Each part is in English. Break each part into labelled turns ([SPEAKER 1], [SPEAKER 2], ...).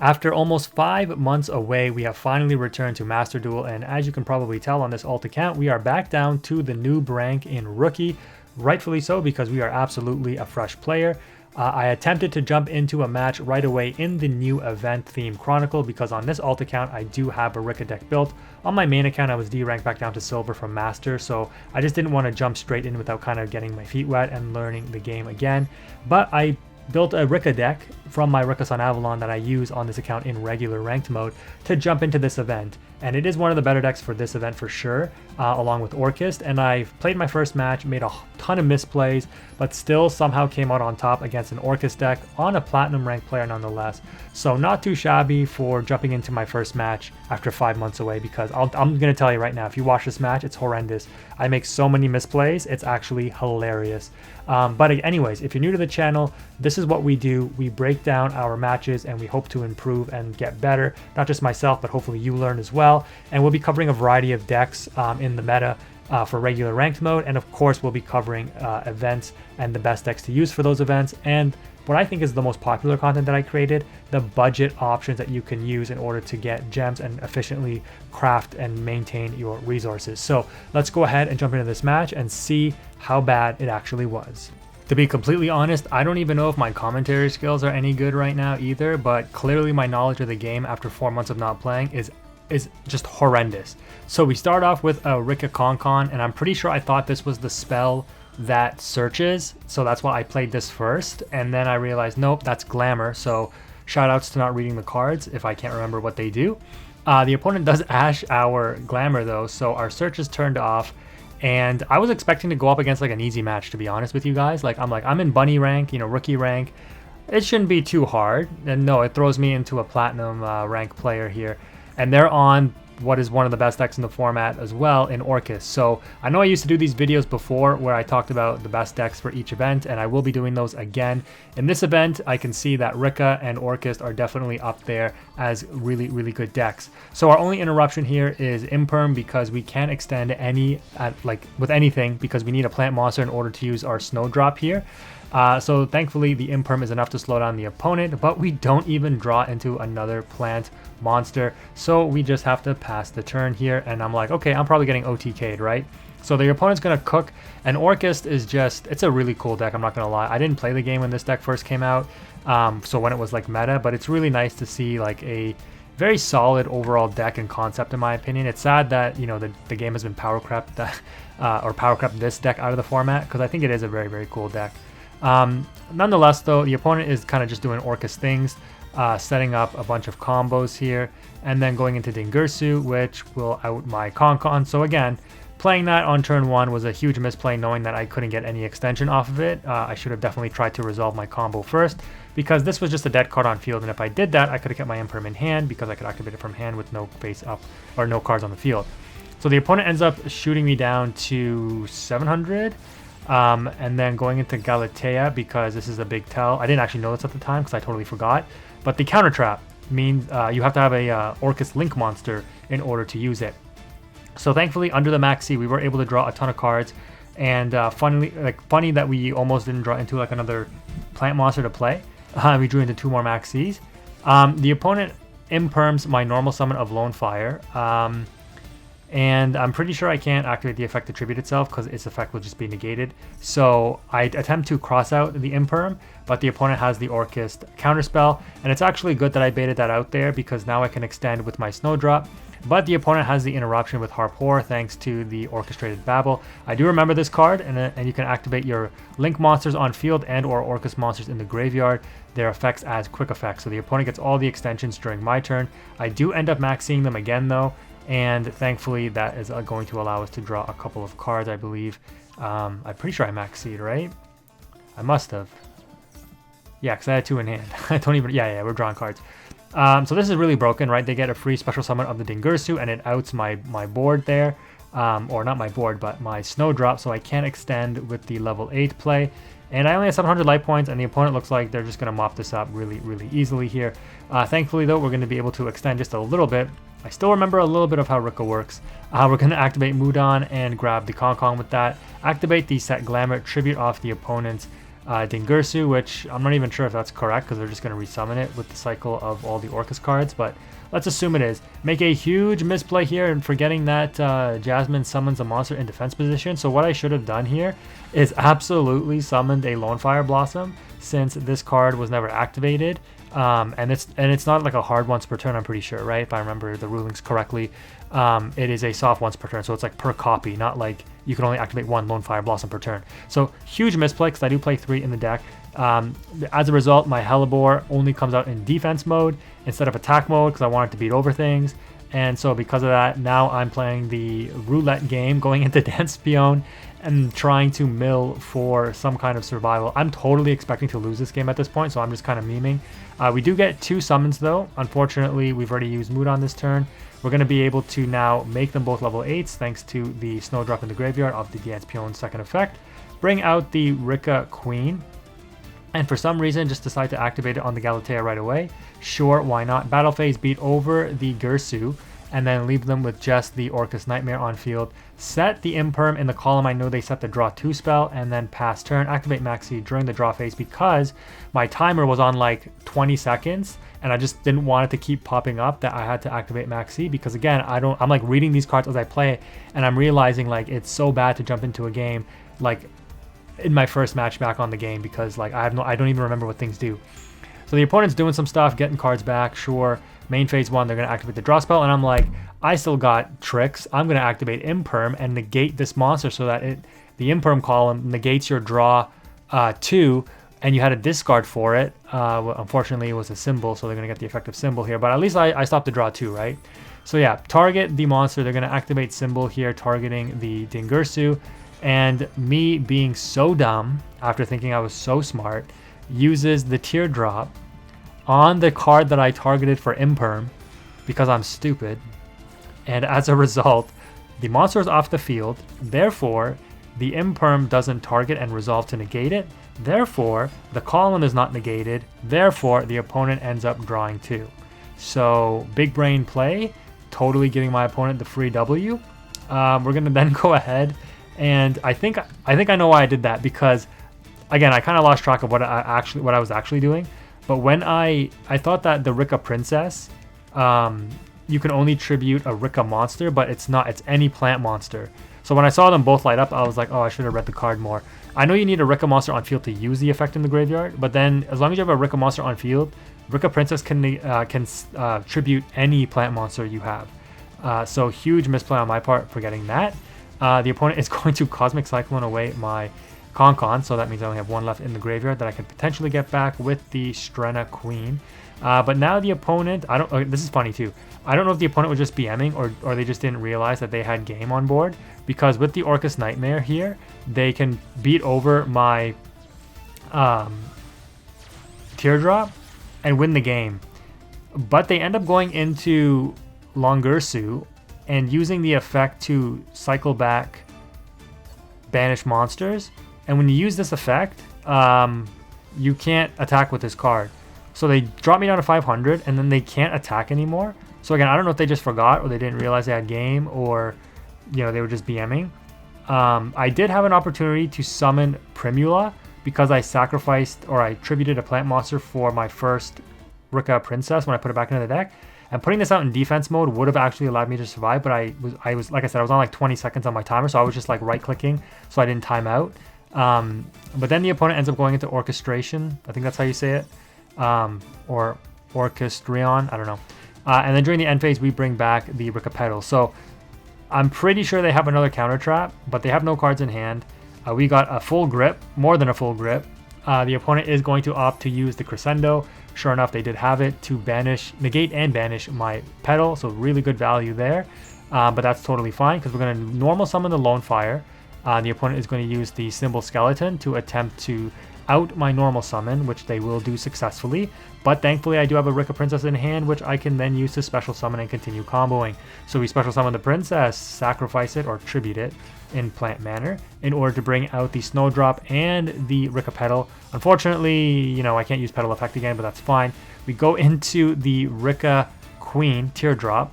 [SPEAKER 1] After almost 5 months away, we have finally returned to Master Duel, and as you can probably tell on this alt account, we are back down to the noob rank in Rookie, rightfully so because we are absolutely a fresh player. I attempted to jump into a match right away in the new event theme Chronicle because on this alt account I do have a Rikka deck built. On my main account I was D ranked back down to silver from master, so I just didn't want to jump straight in without kind of getting my feet wet and learning the game again. But I built a Rikka deck from my Rikka Sun Avalon that I use on this account in regular ranked mode to jump into this event. And it is one of the better decks for this event for sure, along with Orcust. And I played my first match, made a ton of misplays, but still somehow came out on top against an Orcust deck on a platinum ranked player nonetheless. So not too shabby for jumping into my first match after 5 months away, because I'm going to tell you right now, if you watch this match, it's horrendous. I make so many misplays, it's actually hilarious. But anyways, if you're new to the channel, this is what we do. We break down our matches and we hope to improve and get better. Not just myself, but hopefully you learn as well. And we'll be covering a variety of decks in the meta for regular ranked mode. And of course, we'll be covering events and the best decks to use for those events. And what I think is the most popular content that I created, the budget options that you can use in order to get gems and efficiently craft and maintain your resources. So let's go ahead and jump into this match and see how bad it actually was. To be completely honest, I don't even know if my commentary skills are any good right now either, but clearly my knowledge of the game after 4 months of not playing is just horrendous. So we start off with a Rikka Concon, and I'm pretty sure I thought this was the spell that searches, so that's why I played this first, and then I realized nope, that's Glamour. So shout outs to not reading the cards if I can't remember what they do. The opponent does Ash our Glamour though, so our search is turned off, and I was expecting to go up against like an easy match, to be honest with you guys. I'm in bunny rank, rookie rank, it shouldn't be too hard, and no, it throws me into a platinum rank player here, and they're on what is one of the best decks in the format as well in Orcust. So I know I used to do these videos before where I talked about the best decks for each event, and I will be doing those again. In this event, I can see that Rikka and Orcust are definitely up there as really, really good decks. So our only interruption here is Imperm, because we can't extend any with anything because we need a plant monster in order to use our Snowdrop here. So thankfully the Imperm is enough to slow down the opponent, but we don't even draw into another plant monster, so we just have to pass the turn here. And I'm like, okay, I'm probably getting OTK'd, right? So the opponent's gonna cook, and Orcust is it's a really cool deck, I'm not gonna lie. I didn't play the game when this deck first came out, so when it was like meta, but it's really nice to see like a very solid overall deck and concept in my opinion. It's sad that the game has been power crept this deck out of the format, because I think it is a very, very cool deck. Nonetheless though, the opponent is kind of just doing Orcust things, setting up a bunch of combos here, and then going into Dingirsu, which will out my Concon. So again, playing that on turn 1 was a huge misplay, knowing that I couldn't get any extension off of it. I should have definitely tried to resolve my combo first, because this was just a dead card on field, and if I did that, I could have kept my Imperm in hand, because I could activate it from hand with no face up or no cards on the field. So the opponent ends up shooting me down to 700. And then going into Galatea, because this is a big tell. I didn't actually know this at the time because I totally forgot. But the counter trap means you have to have a Orcust Link monster in order to use it. So thankfully, under the Maxi, we were able to draw a ton of cards. And funny that we almost didn't draw into like another plant monster to play. We drew into 2 more Maxis. The opponent imperms my normal summon of Lone Fire. And I'm pretty sure I can't activate the effect to tribute itself because its effect will just be negated. So I attempt to cross out the Imperm, but the opponent has the Orcust counterspell, and it's actually good that I baited that out there because now I can extend with my Snowdrop. But the opponent has the interruption with Harpor thanks to the Orchestrated Babel. I do remember this card, and you can activate your Link monsters on field and or Orcust monsters in the graveyard, their effects as quick effects. So the opponent gets all the extensions during my turn. I do end up maxing them again though, and thankfully that is going to allow us to draw a couple of cards, I believe. I'm pretty sure I maxed, right? I must have. Yeah, because I had 2 in hand. I don't even, yeah, we're drawing cards. So this is really broken, right? They get a free special summon of the Dingirsu, and it outs my board there. Or not my board, but my Snowdrop, so I can't extend with the level 8 play. And I only have 700 life points, and the opponent looks like they're just going to mop this up really, really easily here. Thankfully, though, we're going to be able to extend just a little bit. I still remember a little bit of how Rikka works. We're going to activate Mudon and grab the Concon with that. Activate the Set Glamour, tribute off the opponent's Dingirsu, which I'm not even sure if that's correct because they're just going to resummon it with the cycle of all the Orcust cards, but let's assume it is. Make a huge misplay here and forgetting that Jasmine summons a monster in defense position. So what I should have done here is absolutely summoned a Lone Fire Blossom since this card was never activated. And it's not like a hard once per turn, I'm pretty sure, right? If I remember the rulings correctly. It is a soft once per turn, so it's like per copy, not like you can only activate one Lone Fire Blossom per turn. So huge misplay because I do play 3 in the deck. As a result, my Hellebore only comes out in defense mode instead of attack mode because I wanted to beat over things. And so because of that, now I'm playing the roulette game, going into Dance Peon and trying to mill for some kind of survival. I'm totally expecting to lose this game at this point, so I'm just kind of memeing. We do get 2 summons though. Unfortunately, we've already used Mood on this turn. We're going to be able to now make them both level 8s thanks to the Snowdrop in the graveyard of the Dance Peon's second effect. Bring out the Rikka Queen. And for some reason, just decide to activate it on the Galatea right away. Sure, why not? Battle phase, beat over the Girsu, and then leave them with just the Orcust Nightmare on field. Set the Imperm in the column. I know they set the draw 2 spell, and then pass turn. Activate Maxi during the draw phase because my timer was on like 20 seconds, and I just didn't want it to keep popping up that I had to activate Maxi because again, I'm like reading these cards as I play, and I'm realizing like it's so bad to jump into a game like in my first match back on the game because like I don't even remember what things do. So the opponent's doing some stuff, getting cards back, sure. Main phase 1, they're going to activate the draw spell, and I'm like, I still got tricks. I'm going to activate Imperm and negate this monster so that the Imperm column negates your draw 2, and you had a discard for it. Well, unfortunately, it was a symbol, so they're going to get the effective symbol here, but at least I stopped the draw 2, right? So yeah, target the monster. They're going to activate symbol here, targeting the Dingirsu, and me being so dumb, after thinking I was so smart, uses the Teardrop on the card that I targeted for Imperm because I'm stupid. And as a result, the monster is off the field. Therefore, the Imperm doesn't target and resolve to negate it. Therefore, the column is not negated. Therefore, the opponent ends up drawing 2. So, big brain play, totally giving my opponent the free W. We're going to then go ahead, and I think I know why I did that because, again, I kind of lost track of what I was actually doing. But when I thought that the Rikka Princess, you can only tribute a Rikka monster, but it's not. It's any plant monster. So when I saw them both light up, I was like, oh, I should have read the card more. I know you need a Rikka monster on field to use the effect in the graveyard, but then as long as you have a Rikka monster on field, Rikka Princess can tribute any plant monster you have. So huge misplay on my part for getting that. The opponent is going to Cosmic Cyclone away my Concon, so that means I only have 1 left in the graveyard that I can potentially get back with the Strenna Queen. But now the opponent, this is funny too. I don't know if the opponent was just BMing or they just didn't realize that they had game on board, because with the Orcust Nightmare here, they can beat over my Teardrop and win the game. But they end up going into Longursu and using the effect to cycle back banish monsters. And when you use this effect, you can't attack with this card. So they drop me down to 500, and then they can't attack anymore. So again, I don't know if they just forgot or they didn't realize they had game, or they were just BMing. I did have an opportunity to summon Primula because I sacrificed or I tributed a plant monster for my first Rikka Princess when I put it back into the deck. And putting this out in defense mode would have actually allowed me to survive, but I was like I said, I was on like 20 seconds on my timer, so I was just like right clicking so I didn't time out. But then the opponent ends up going into Orchestration. I think that's how you say it. Or Orchestrion, I don't know. And then during the end phase, we bring back the Rikka Petal. So I'm pretty sure they have another counter trap, but they have no cards in hand. We got a full grip, more than a full grip. The opponent is going to opt to use the Crescendo. Sure enough, they did have it to negate and banish my Petal, so really good value there. But that's totally fine because we're going to normal summon the Lone Fire. The opponent is going to use the Symbol Skeleton to attempt to out my normal summon, which they will do successfully. But thankfully, I do have a Rikka Princess in hand, which I can then use to special summon and continue comboing. So we special summon the Princess, sacrifice it or tribute it in plant manner in order to bring out the Snowdrop and the Rikka Petal. Unfortunately, I can't use Petal effect again, but that's fine. We go into the Rikka Queen Teardrop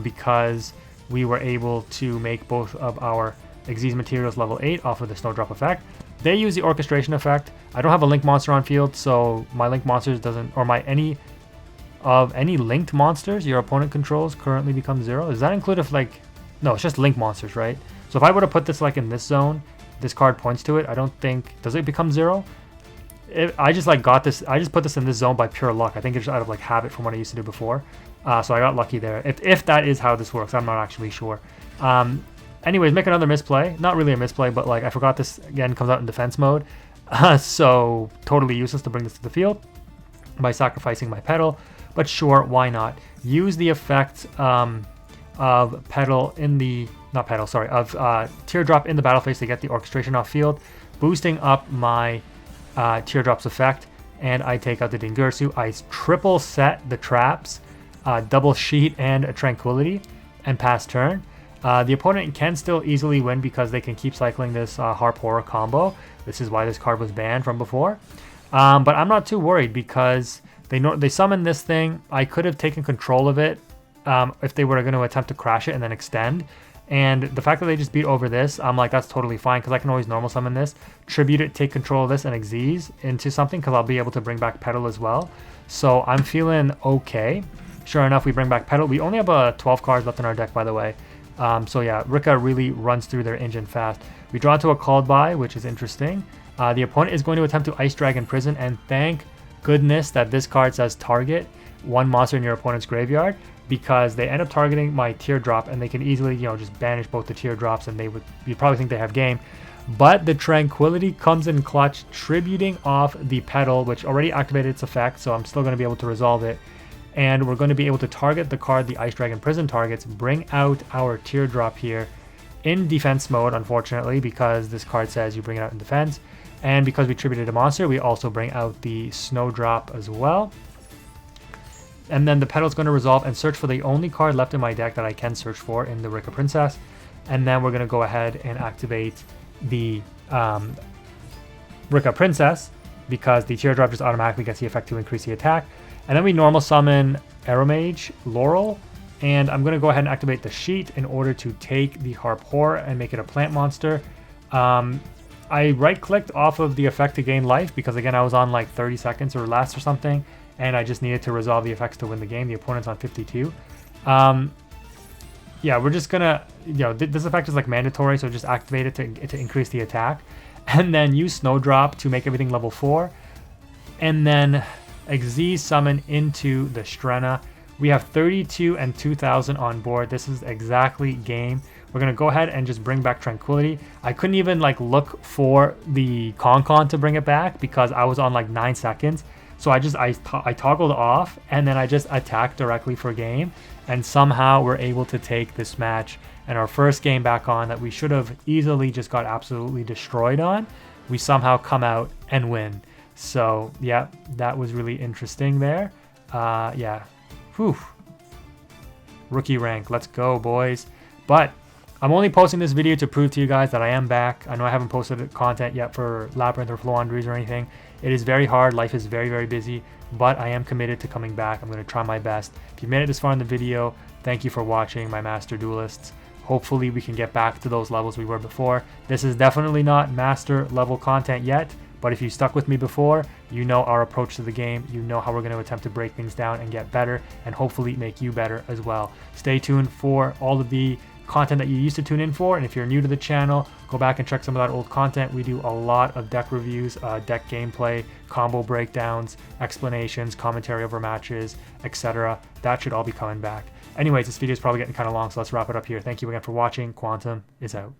[SPEAKER 1] because we were able to make both of our Xyz materials level 8 off of the Snowdrop effect. they use the orchestration effect. I don't have a link monster on field, so my link monsters doesn't, or my any linked monsters your opponent controls currently become 0. Does that include if like, no, it's just link monsters, right? So if I were to put this like in this zone, this card points to it. I don't think, does it become 0? I just like got this, I just put this in this zone by pure luck. I think it's just out of like habit from what I used to do before. So I got lucky there. If that is how this works, I'm not actually sure. Anyways, make another misplay. Not really a misplay, but like I forgot this again comes out in defense mode. So totally useless to bring this to the field by sacrificing my pedal. But sure, why not? Use the effect of pedal in the, not pedal, sorry, of teardrop in the battle phase to get the orchestration off field, boosting up my teardrop's effect, and I take out the Dingirsu. I triple set the traps, double sheet and a tranquility, and pass turn. The opponent can still easily win because they can keep cycling this Harp Horror combo. This is why this card was banned from before. But I'm not too worried because they summon this thing. I could have taken control of it if they were going to attempt to crash it and then extend. And the fact that they just beat over this, I'm like, that's totally fine because I can always normal summon this, tribute it, take control of this, and Xyz into something because I'll be able to bring back Pedal as well. So I'm feeling okay. Sure enough, we bring back Pedal. We only have 12 cards left in our deck, by the way. So yeah, Rikka really runs through their engine fast. We draw into a called by, which is interesting. The opponent is going to attempt to Ice Dragon Prison, and thank goodness that this card says target one monster in your opponent's graveyard, because they end up targeting my teardrop and they can easily, you know, just banish both the teardrops and you'd probably think they have game. But the Tranquility comes in clutch, tributing off the Pedal, which already activated its effect, so I'm still going to be able to resolve it. And we're going to be able to target the card the Ice Dragon Prison targets, bring out our teardrop here in defense mode, unfortunately, because this card says you bring it out in defense. And because we tributed a monster, we also bring out the Snowdrop as well. And then the Pedal's going to resolve and search for the only card left in my deck that I can search for in the Rikka Princess. And then we're going to go ahead and activate the Rikka Princess because the Teardrop just automatically gets the effect to increase the attack. And then we normal summon Aeromage, Laurel, and I'm going to go ahead and activate the Sheet in order to take the Harp Horror and make it a plant monster. I right-clicked off of the effect to gain life because, again, I was on like 30 seconds or less or something, and I just needed to resolve the effects to win the game. The opponent's on 52. Yeah, we're just going to, you know, this effect is like mandatory, so just activate it to increase the attack. And then use Snowdrop to make everything level 4. And then Xyz summon into the Strenna. We have 32 and 2000 on board. This is exactly game. We're going to go ahead and just bring back Tranquility. I couldn't even like look for the Con to bring it back because I was on like 9 seconds. So I toggled off and then I just attacked directly for game. And somehow we're able to take this match and our first game back on that we should have easily just got absolutely destroyed on. We somehow come out and win. So yeah, that was really interesting there. Yeah. Whew. Rookie rank. Let's go, boys. But I'm only posting this video to prove to you guys that I am back. I know I haven't posted content yet for Labyrinth or Floowandereeze or anything. It is very hard. Life is very, very busy. But I am committed to coming back. I'm going to try my best. If you made it this far in the video, thank you for watching, my Master Duelists. Hopefully we can get back to those levels we were before. This is definitely not Master level content yet. But if you stuck with me before, you know our approach to the game. You know how we're going to attempt to break things down and get better and hopefully make you better as well. Stay tuned for all of the content that you used to tune in for. And if you're new to the channel, go back and check some of that old content. We do a lot of deck reviews, deck gameplay, combo breakdowns, explanations, commentary over matches, etc. That should all be coming back. Anyways, this video is probably getting kind of long, so let's wrap it up here. Thank you again for watching. Quantum is out.